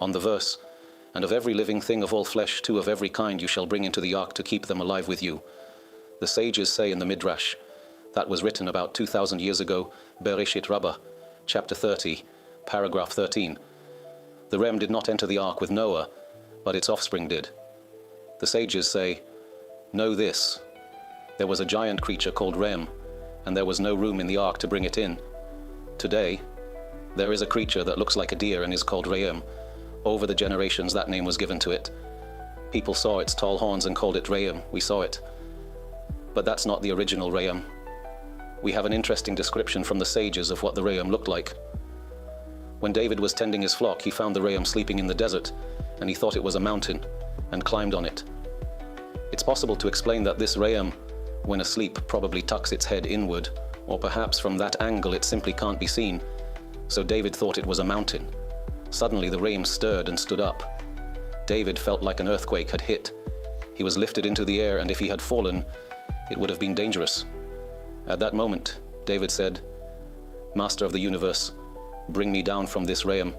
on the verse, "And of every living thing of all flesh, 2 of every kind you shall bring into the ark to keep them alive with you." The sages say in the Midrash, that was written about 2,000 years ago, Bereshit Rabbah, chapter 30, paragraph 13. The ram did not enter the ark with Noah, but its offspring did. The sages say, "Know this, there was a giant creature called Ram, and there was no room in the ark to bring it in. Today, there is a creature that looks like a deer and is called Ram. Over the generations, that name was given to it. People saw its tall horns and called it Ram. We saw it. But that's not the original Ram. We have an interesting description from the sages of what the Ram looked like. When David was tending his flock, he found the Ram sleeping in the desert, and he thought it was a mountain, and climbed on it. It's possible to explain that this Ram, when asleep, probably tucks its head inward, or perhaps from that angle it simply can't be seen. So David thought it was a mountain. Suddenly the Ram stirred and stood up. David felt like an earthquake had hit. He was lifted into the air, and if he had fallen, it would have been dangerous. At that moment, David said, "Master of the universe, bring me down from this Ram,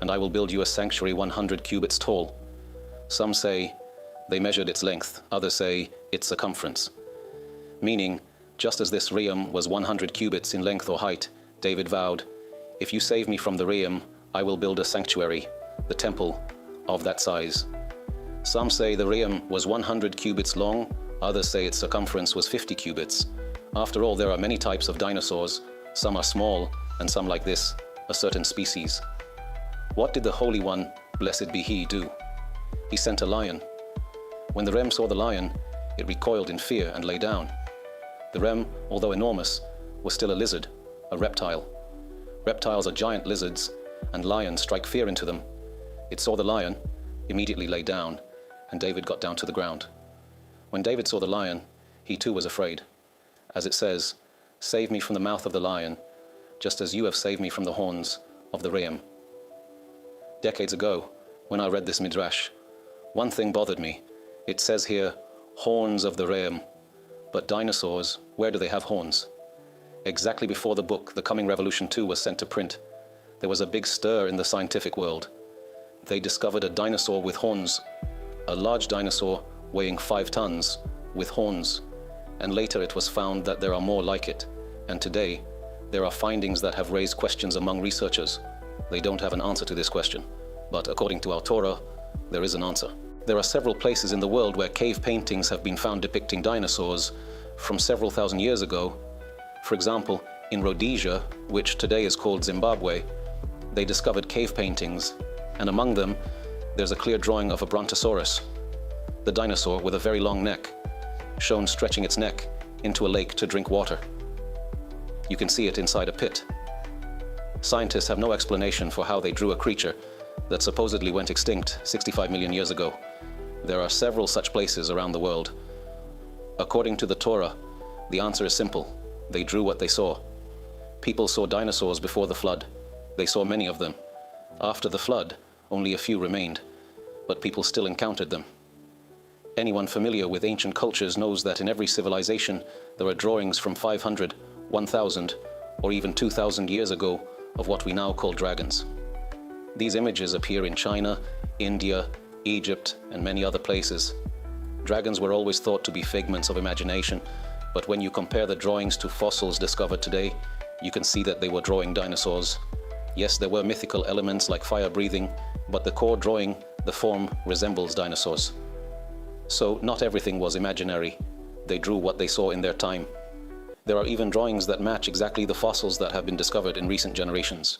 and I will build you a sanctuary 100 cubits tall." Some say they measured its length, others say its circumference. Meaning, just as this Ram was 100 cubits in length or height, David vowed, "If you save me from the Ram, I will build a sanctuary, the temple, of that size." Some say the Ram was 100 cubits long, others say its circumference was 50 cubits. After all, there are many types of dinosaurs. Some are small, and some like this, a certain species. What did the Holy One, blessed be He, do? He sent a lion. When the Ram saw the lion, it recoiled in fear and lay down. The Ram, although enormous, was still a lizard, a reptile. Reptiles are giant lizards, and lions strike fear into them. It saw the lion, immediately lay down, and David got down to the ground. When David saw the lion, he too was afraid. As it says, "Save me from the mouth of the lion, just as you have saved me from the horns of the Ram." Decades ago, when I read this Midrash, one thing bothered me. It says here, "horns of the Ram." But dinosaurs, where do they have horns? Exactly before the book, The Coming Revolution 2, was sent to print, there was a big stir in the scientific world. They discovered a dinosaur with horns, a large dinosaur weighing 5 tons with horns. And later it was found that there are more like it. And today, there are findings that have raised questions among researchers. They don't have an answer to this question. But according to our Torah, there is an answer. There are several places in the world where cave paintings have been found depicting dinosaurs from several thousand years ago. For example, in Rhodesia, which today is called Zimbabwe, they discovered cave paintings, and among them, there's a clear drawing of a brontosaurus, the dinosaur with a very long neck, shown stretching its neck into a lake to drink water. You can see it inside a pit. Scientists have no explanation for how they drew a creature that supposedly went extinct 65 million years ago. There are several such places around the world. According to the Torah, the answer is simple. They drew what they saw. People saw dinosaurs before the flood. They saw many of them. After the flood, only a few remained, but people still encountered them. Anyone familiar with ancient cultures knows that in every civilization there are drawings from 500, 1,000, or even 2,000 years ago of what we now call dragons. These images appear in China, India, Egypt, and many other places. Dragons were always thought to be figments of imagination, but when you compare the drawings to fossils discovered today, you can see that they were drawing dinosaurs. Yes, there were mythical elements like fire breathing, but the core drawing, the form, resembles dinosaurs. So not everything was imaginary. They drew what they saw in their time. There are even drawings that match exactly the fossils that have been discovered in recent generations.